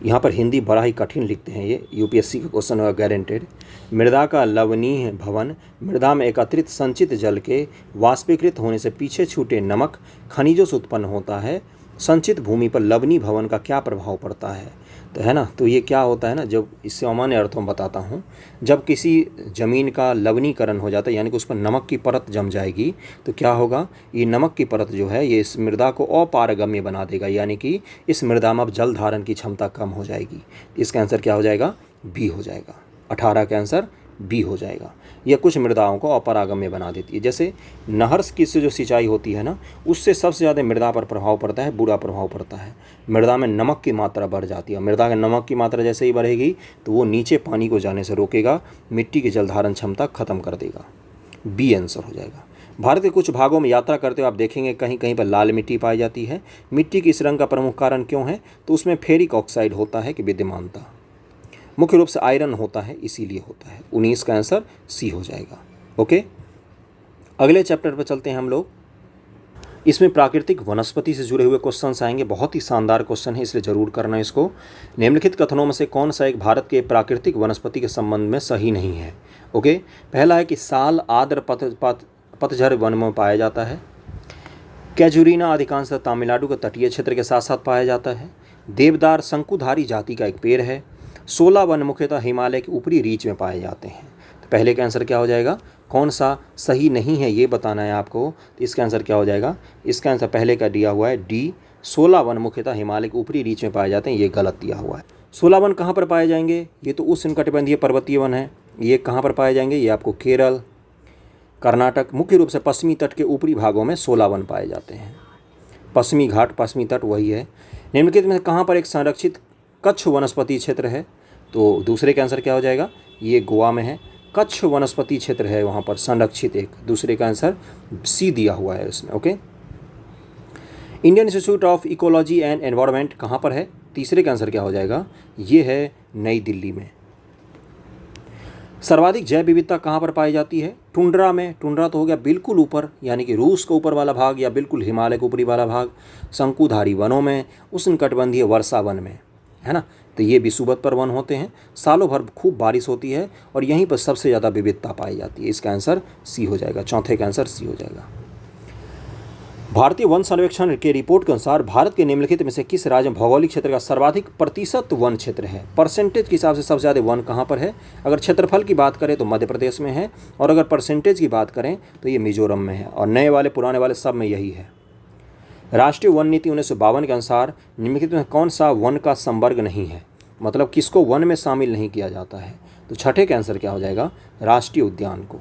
यहाँ पर हिंदी बड़ा ही कठिन लिखते हैं, ये यूपीएससी का क्वेश्चन होगा गारंटेड। मृदा का लवणीय भवन, मृदा में एकत्रित संचित जल के वाष्पीकृत होने से पीछे छूटे नमक खनिजों से उत्पन्न होता है। संचित भूमि पर लवणीय भवन का क्या प्रभाव पड़ता है, तो है ना। तो ये क्या होता है ना, जब इससे सामान्य अर्थों में बताता हूँ, जब किसी ज़मीन का लवणीकरण हो जाता है यानी कि उस पर नमक की परत जम जाएगी, तो क्या होगा, ये नमक की परत जो है ये इस मृदा को अपारगम्य बना देगा, यानी कि इस मृदा में अब जल धारण की क्षमता कम हो जाएगी। इसका आंसर क्या हो जाएगा, बी हो जाएगा। 18 का आंसर बी हो जाएगा। यह कुछ मृदाओं को अपरागम्य बना देती है। जैसे नहर की से जो सिंचाई होती है ना, उससे सबसे ज़्यादा मृदा पर प्रभाव पड़ता है, बुरा प्रभाव पड़ता है। मृदा में नमक की मात्रा बढ़ जाती है। मृदा के नमक की मात्रा जैसे ही बढ़ेगी तो वो नीचे पानी को जाने से रोकेगा, मिट्टी की जलधारण क्षमता खत्म कर देगा। बी आंसर हो जाएगा। भारत के कुछ भागों में यात्रा करते हुए आप देखेंगे कहीं कहीं पर लाल मिट्टी पाई जाती है। मिट्टी की इस रंग का प्रमुख कारण क्यों है, तो उसमें फेरिक ऑक्साइड होता है कि विद्यमानता, मुख्य रूप से आयरन होता है, इसीलिए होता है। 19 का आंसर सी हो जाएगा। ओके, अगले चैप्टर पर चलते हैं हम लोग। इसमें प्राकृतिक वनस्पति से जुड़े हुए क्वेश्चंस आएंगे। बहुत ही शानदार क्वेश्चन है, इसलिए जरूर करना इसको। निम्नलिखित कथनों में से कौन सा एक भारत के प्राकृतिक वनस्पति के संबंध में सही नहीं है। ओके, पहला है कि साल आर्द्र पतझड़ वन में पाया जाता है। कैजुरीना अधिकांशतः तमिलनाडु के तटीय क्षेत्र के साथ साथ पाया जाता है। देवदार शंकुधारी जाति का एक पेड़ है। 16 वन मुख्यतः हिमालय के ऊपरी रीच में पाए जाते हैं। तो पहले का आंसर क्या हो जाएगा, कौन सा सही नहीं है ये बताना है आपको। तो इसका आंसर क्या हो जाएगा, इसका आंसर पहले का दिया हुआ है डी, 16 वन मुख्यतः हिमालय के ऊपरी रीच में पाए जाते हैं, ये गलत दिया हुआ है। 16 वन कहाँ पर पाए जाएंगे, ये तो उष्णकटिबंधीय पर्वतीय वन है। ये कहाँ पर पाए जाएंगे, ये आपको केरल, कर्नाटक, मुख्य रूप से पश्चिमी तट के ऊपरी भागों में 16 वन पाए जाते हैं। पश्चिमी घाट, पश्चिमी तट वही है। निम्नलिखित में कहाँ पर एक संरक्षित कच्छ वनस्पति क्षेत्र है, तो दूसरे का आंसर क्या हो जाएगा, ये गोवा में है। कच्छ वनस्पति क्षेत्र है वहाँ पर संरक्षित एक, दूसरे का आंसर सी दिया हुआ है इसमें। Okay, Indian institute of ecology and environment कहाँ पर है, तीसरे का आंसर क्या हो जाएगा, ये है नई दिल्ली में। सर्वाधिक जैव विविधता कहाँ पर पाई जाती है, टुंड्रा में। टुंड्रा तो हो गया बिल्कुल ऊपर, यानी कि रूस का ऊपर वाला भाग या बिल्कुल हिमालय का ऊपरी वाला भाग। शंकुधारी वनों में, उष्णकटिबंधीय वर्षा वन में, है ना। तो ये विषुवत पर वन होते हैं, सालों भर खूब बारिश होती है और यहीं पर सबसे ज़्यादा विविधता पाई जाती है। इसका आंसर सी हो जाएगा, चौथे का आंसर सी हो जाएगा। भारतीय वन सर्वेक्षण के रिपोर्ट के अनुसार भारत के निम्नलिखित में से किस राज्य में भौगोलिक क्षेत्र का सर्वाधिक प्रतिशत वन क्षेत्र है। परसेंटेज के हिसाब से सबसे ज़्यादा वन कहाँ पर है, अगर क्षेत्रफल की बात करें तो मध्य प्रदेश में है, और अगर परसेंटेज की बात करें तो ये मिजोरम में है, और नए वाले पुराने वाले सब में यही है। राष्ट्रीय वन नीति 1952 के अनुसार निम्नलिखित में कौन सा वन का संवर्ग नहीं है, मतलब किसको वन में शामिल नहीं किया जाता है। तो छठे का आंसर क्या हो जाएगा, राष्ट्रीय उद्यान को।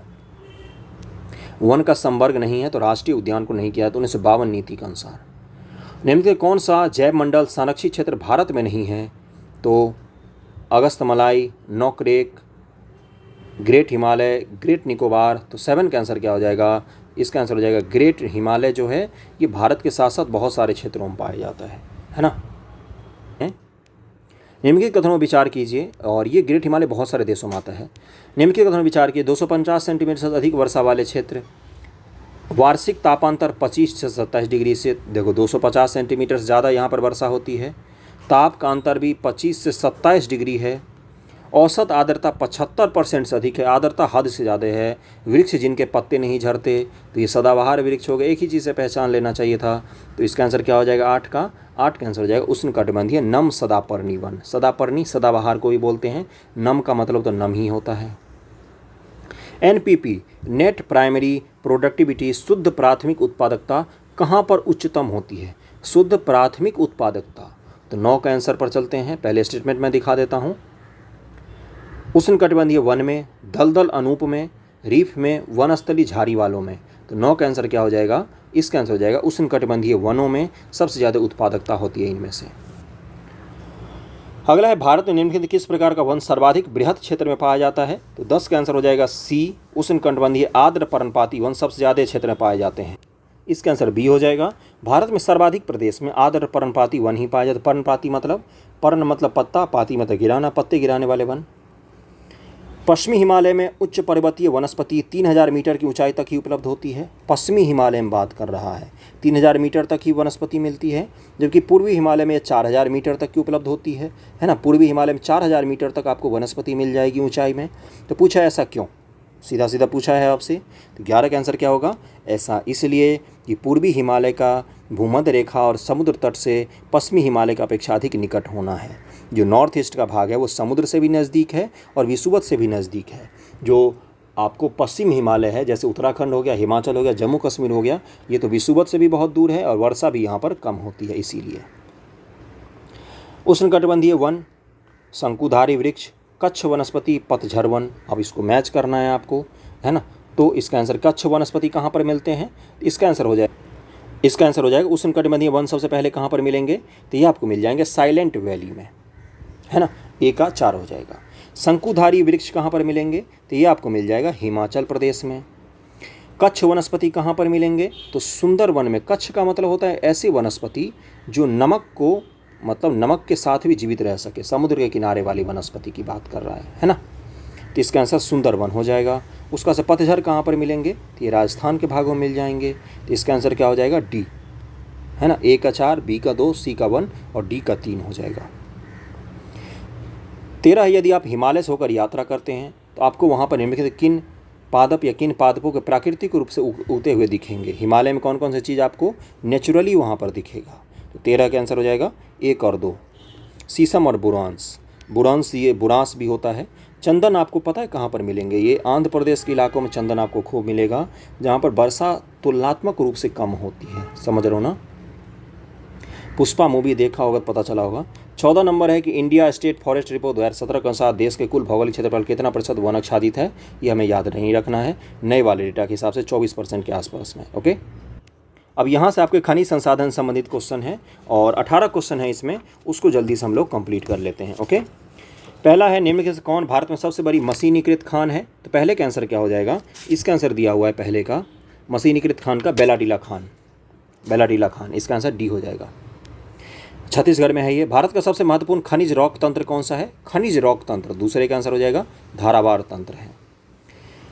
वन का संवर्ग नहीं है तो राष्ट्रीय उद्यान को नहीं किया, तो 1952 नीति के अनुसार। निम्नलिखित कौन सा जैव मंडल संरक्षित क्षेत्र भारत में नहीं है, तो अगस्तमलाई, नोकरेक, ग्रेट हिमालय, ग्रेट निकोबार। तो 7 का आंसर क्या हो जाएगा, इसका आंसर हो जाएगा ग्रेट हिमालय जो है ये भारत के साथ साथ बहुत सारे क्षेत्रों में पाया जाता है ना। निम्नलिखित कथनों में विचार कीजिए, और ये ग्रेट हिमालय बहुत सारे देशों में आता है। निम्नलिखित कथनों में विचार कीजिए, 250 सेंटीमीटर से अधिक वर्षा वाले क्षेत्र, वार्षिक तापांतर 25 से 27 डिग्री से, देखो 250 सेंटीमीटर से ज़्यादा यहाँ पर वर्षा होती है। ताप का अंतर भी 25 से 27 डिग्री है। औसत आर्द्रता 75% से अधिक है, आर्द्रता हद से ज़्यादा है। वृक्ष जिनके पत्ते नहीं झड़ते, तो ये सदाबहार वृक्ष हो गए। एक ही चीज़ से पहचान लेना चाहिए था, तो इसका आंसर क्या हो जाएगा, 8 का आंसर हो जाएगा उष्णकटिबंधीय नम सदापर्णी वन। सदापर्णी सदाबहार को भी बोलते हैं, नम का मतलब तो नम ही होता है। एनपीपी नेट प्राइमरी प्रोडक्टिविटी, शुद्ध प्राथमिक उत्पादकता कहाँ पर उच्चतम होती है, शुद्ध प्राथमिक उत्पादकता। तो 9 का आंसर पर चलते हैं। पहले स्टेटमेंट में दिखा देता हूँ, उष्णकटिबंधीय वन में, दलदल अनूप में, रीफ में, वनस्थली झाड़ी वालों में। तो 9 का आंसर क्या हो जाएगा, इसका आंसर हो जाएगा उष्णकटिबंधीय वनों में सबसे ज़्यादा उत्पादकता होती है इनमें से। अगला है, भारत में निम्नलिखित किस प्रकार का वन सर्वाधिक बृहत क्षेत्र में पाया जाता है। तो 10 का आंसर हो जाएगा सी, उष्णकटिबंधीय आर्द्र पर्णपाती वन सबसे ज़्यादा क्षेत्र में पाए जाते हैं। इसका आंसर बी हो जाएगा। भारत में सर्वाधिक प्रदेश में आर्द्र पर्णपाती वन ही पाया जाता है। पर्णपाती मतलब, पर्ण मतलब पत्ता, पाती मतलब गिराना, पत्ते गिराने वाले वन। पश्चिमी हिमालय में उच्च पर्वतीय वनस्पति 3000 मीटर की ऊंचाई तक ही उपलब्ध होती है। पश्चिमी हिमालय में बात कर रहा है, 3000 मीटर तक ही वनस्पति मिलती है, जबकि पूर्वी हिमालय में 4000 मीटर तक की उपलब्ध होती है ना। पूर्वी हिमालय में 4000 मीटर तक आपको वनस्पति मिल जाएगी ऊंचाई में। तो पूछा ऐसा क्यों, सीधा सीधा पूछा है आपसे। तो 11 का आंसर क्या होगा, ऐसा इसलिए कि पूर्वी हिमालय का भूमध्य रेखा और समुद्र तट से पश्चिमी हिमालय का अपेक्षा अधिक निकट होना है। जो नॉर्थ ईस्ट का भाग है वो समुद्र से भी नज़दीक है और विषुवत से भी नज़दीक है। जो आपको पश्चिम हिमालय है, जैसे उत्तराखंड हो गया, हिमाचल हो गया, जम्मू कश्मीर हो गया, ये तो विषुवत से भी बहुत दूर है और वर्षा भी यहाँ पर कम होती है। इसीलिए उष्णकटिबंधीय वन, शंकुधारी वृक्ष, कच्छ वनस्पति, पतझड़ वन। अब इसको मैच करना है आपको, है ना। तो इसका आंसर कच्छ वनस्पति कहाँ पर मिलते हैं, इसका आंसर हो जाएगा उष्णकटिबंधीय वन सबसे पहले कहाँ पर मिलेंगे, तो ये आपको मिल जाएंगे साइलेंट वैली में, है ना। ए का 4 हो जाएगा। शंकुधारी वृक्ष कहाँ पर मिलेंगे, तो ये आपको मिल जाएगा हिमाचल प्रदेश में। कच्छ वनस्पति कहाँ पर मिलेंगे, तो सुंदर वन में। कच्छ का मतलब होता है ऐसी वनस्पति जो नमक को, मतलब नमक के साथ भी जीवित रह सके, समुद्र के किनारे वाली वनस्पति की बात कर रहा है ना। तो इसका आंसर सुंदर वन हो जाएगा। उसका से पतझड़ कहाँ पर मिलेंगे, तो ये राजस्थान के भागों में मिल जाएंगे। तो इसका आंसर क्या हो जाएगा, डी, है ना। ए का 4, बी का 2, सी का 1 और डी का 3 हो जाएगा। 13, यदि आप हिमालय से होकर यात्रा करते हैं तो आपको वहाँ पर निम्नलिखित किन पादप या किन पादपों के प्राकृतिक रूप से उगते हुए दिखेंगे। हिमालय में कौन कौन सी चीज़ आपको नेचुरली वहाँ पर दिखेगा, तो 13 का आंसर हो जाएगा 1 और 2, शीशम और बुरांस, ये बुरांस भी होता है। चंदन आपको पता है कहाँ पर मिलेंगे, ये आंध्र प्रदेश के इलाकों में चंदन आपको खूब मिलेगा, जहाँ पर वर्षा तुलनात्मक रूप से कम होती है, समझ रहे हो ना। पुष्पा मूवी देखा होगा, पता चला होगा। 14 नंबर है कि इंडिया स्टेट फॉरेस्ट रिपोर्ट 2017 के अनुसार देश के कुल भौगोलिक क्षेत्रफल कितना प्रतिशत वन आच्छादित है, ये हमें याद नहीं रखना है। नए वाले डेटा के हिसाब से 24% के आसपास में। ओके, अब यहाँ से आपके खनिज संसाधन संबंधित क्वेश्चन है और 18 क्वेश्चन है इसमें, उसको जल्दी से हम लोग कंप्लीट कर लेते हैं। ओके, पहला है निम्नलिखित से कौन भारत में सबसे बड़ी मशीनीकृत खान है, तो पहले का आंसर क्या हो जाएगा, इसका आंसर दिया हुआ है पहले का मशीनीकृत खान का बेलाटीला खान, इसका आंसर डी हो जाएगा। छत्तीसगढ़ में है ये। भारत का सबसे महत्वपूर्ण खनिज रॉक तंत्र कौन सा है, खनिज रॉक तंत्र, दूसरे का आंसर हो जाएगा धारावार तंत्र है।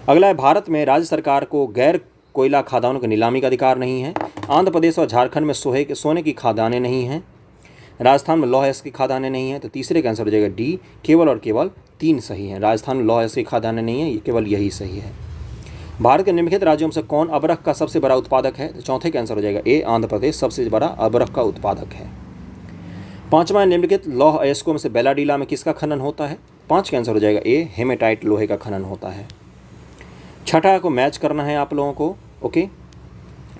अगला है भारत में राज्य सरकार को गैर कोयला खदानों की नीलामी का अधिकार नहीं है। आंध्र प्रदेश और झारखंड में सोने की खदानें नहीं हैं। राजस्थान में लौह अयस्क की खदानें नहीं हैं, तो तीसरे का आंसर हो जाएगा डी, केवल और केवल 3 सही हैं। राजस्थान में लौह अयस्क की खदानें नहीं हैं, ये केवल यही सही है। भारत के निम्नलिखित राज्यों में से कौन अबरख का सबसे बड़ा उत्पादक है, तो चौथे का आंसर हो जाएगा ए, आंध्र प्रदेश सबसे बड़ा अबरख का उत्पादक है। पांचवा निम्नलिखित लौह अयस्कों में से बेलाडीला में किसका खनन होता है, 5 का आंसर हो जाएगा ए, हेमेटाइट लोहे का खनन होता है। छठा को मैच करना है आप लोगों को। ओके,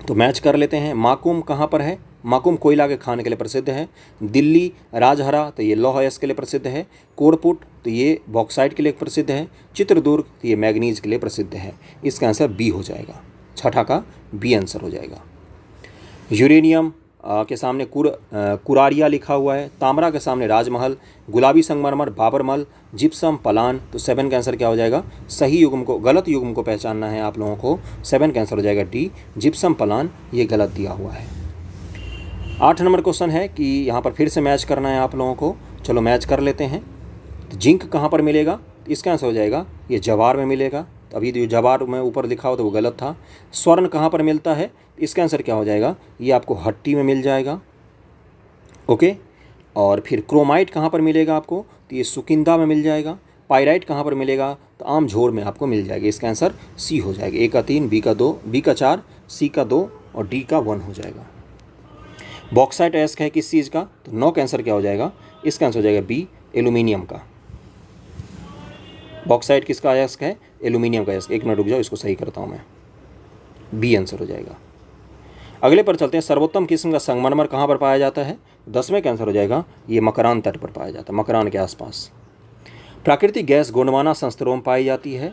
तो मैच कर लेते हैं। माकुम कहाँ पर है, माकुम कोयला के खान के लिए प्रसिद्ध है। दिल्ली राजहरा, तो ये लौह अयस्क के लिए प्रसिद्ध है। कोरपुट, तो ये बॉक्साइट के लिए प्रसिद्ध है। चित्रदुर्ग, तो ये मैग्नीज के लिए प्रसिद्ध है। इसका आंसर बी हो जाएगा, छठा का बी आंसर हो जाएगा। यूरेनियम के सामने कुरारिया लिखा हुआ है। ताम्रा के सामने राजमहल। गुलाबी संगमरमर बाबरमल। जिप्सम पलान, तो 7 का आंसर क्या हो जाएगा, सही युग्म को, गलत युग्म को पहचानना है आप लोगों को। 7 का आंसर हो जाएगा डी, जिप्सम पलान, ये गलत दिया हुआ है। 8 नंबर क्वेश्चन है कि यहाँ पर फिर से मैच करना है आप लोगों को। चलो मैच कर लेते हैं। तो जिंक कहाँ पर मिलेगा, इसका आंसर हो जाएगा ये जवार में मिलेगा। तो अभी जो जवार में ऊपर लिखा हो तो वो गलत था। स्वर्ण कहाँ पर मिलता है, इसका आंसर क्या हो जाएगा, ये आपको हट्टी में मिल जाएगा। ओके, और फिर क्रोमाइट कहाँ पर मिलेगा आपको, तो ये सुकिंदा में मिल जाएगा। पायराइट कहाँ पर मिलेगा, तो आम झोर में आपको मिल जाएगा। इसका आंसर सी हो जाएगा। ए का 3, बी का 2, बी का 4, सी का 2 और डी का 1 हो जाएगा। बॉक्साइट अयस्क है किस चीज़ का, तो 9 का आंसर क्या हो जाएगा, इसका आंसर हो जाएगा बी, एल्यूमिनियम का। बॉक्साइट किसका अयस्क है, एल्यूमिनियम का अयस्क। 1 मिनट रुक जाओ, इसको सही करता हूँ मैं, बी आंसर हो जाएगा। अगले पर चलते हैं। सर्वोत्तम किस्म का संगमरमर कहाँ पर पाया जाता है, 10वें का आंसर हो जाएगा ये मकरान तट पर पाया जाता है, मकरान के आसपास। प्राकृतिक गैस गोंडवाना संस्तरों में पाई जाती है।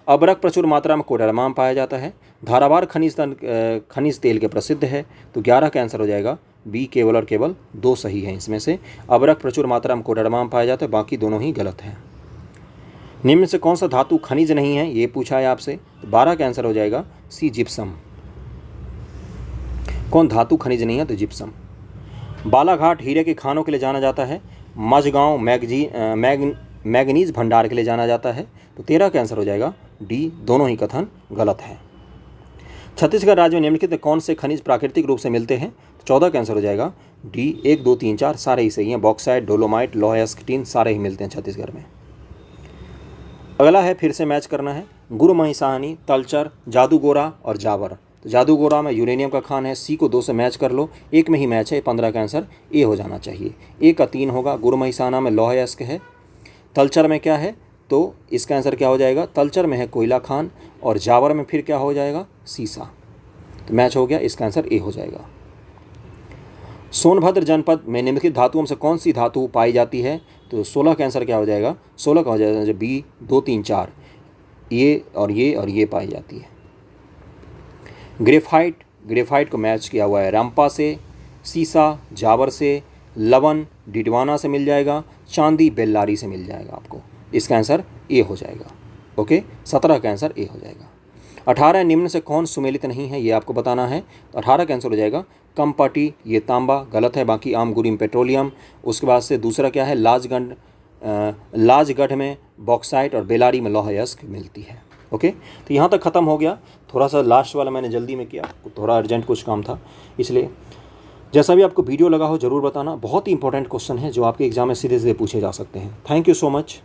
अबरख प्रचुर मात्रा में कोडरमा में पाया जाता है। धारावार खनिज तेल के प्रसिद्ध है, तो 11 का आंसर हो जाएगा बी, केवल और केवल 2 सही हैं इसमें से। अबरख प्रचुर मात्रा में कोडरमा में पाया जाता है, बाकी दोनों ही गलत हैं। निम्न से कौन सा धातु खनिज नहीं है, ये पूछा है आपसे, तो 12 का आंसर हो जाएगा सी, जिप्सम। कौन धातु खनिज नहीं है? तो जिप्सम। बालाघाट हीरे के खानों के लिए जाना जाता है। मझगांव मैग्नीज भंडार के लिए जाना जाता है। तो 13 का आंसर हो जाएगा डी, दोनों ही कथन गलत है। छत्तीसगढ़ राज्य में निम्नलिखित में कौन से खनिज प्राकृतिक रूप से मिलते हैं? तो 14 का आंसर हो जाएगा डी, 1, 2, 3, 4 सारे ही सही हैं। बॉक्साइट, डोलोमाइट, लोहा स्कीटीन सारे ही मिलते हैं छत्तीसगढ़ में। अगला है, फिर से मैच करना है। गुरु महिसाहनी, तलचर, जादूगोरा और जावर। तो जादूगोरा में यूरेनियम का खान है। सी को 2 से मैच कर लो, एक में ही मैच है। 15 का आंसर ए हो जाना चाहिए। ए का 3 होगा। गुरु महिसाना में लोहा है। तलचर में क्या है? तो इसका आंसर क्या हो जाएगा? तलचर में है कोयला खान और जावर में फिर क्या हो जाएगा? सीसा। तो मैच हो गया, इसका आंसर ए हो जाएगा। सोनभद्र जनपद में निम्नलिखित धातुओं से कौन सी धातु पाई जाती है? तो 16 का आंसर क्या हो जाएगा? 16 का हो जाएगा बी, 2, 3, 4 ये और ये पाई जाती है। ग्रेफाइट को मैच किया हुआ है रंपा से, सीसा जावर से, लवन डिडवाना से मिल जाएगा, चांदी बेल्लारी से मिल जाएगा आपको। इसका आंसर ए हो जाएगा। ओके, 17 का आंसर ए हो जाएगा। 18 निम्न से कौन सुमेलित नहीं है, ये आपको बताना है। तो 18 का आंसर हो जाएगा कमपटी, ये तांबा गलत है। बाकी आमगुरिम पेट्रोलियम। उसके बाद से दूसरा क्या है? लाजगढ़ में बॉक्साइट और बेलारी में लौह अयस्क मिलती है। ओके, तो यहाँ तक ख़त्म हो गया। थोड़ा सा लास्ट वाला मैंने जल्दी में किया, थोड़ा अर्जेंट कुछ काम था इसलिए। जैसा भी आपको वीडियो लगा हो ज़रूर बताना। बहुत ही इंपॉर्टेंट क्वेश्चन है जो आपके एग्जाम में सीधे सीधे पूछे जा सकते हैं। Thank you so much.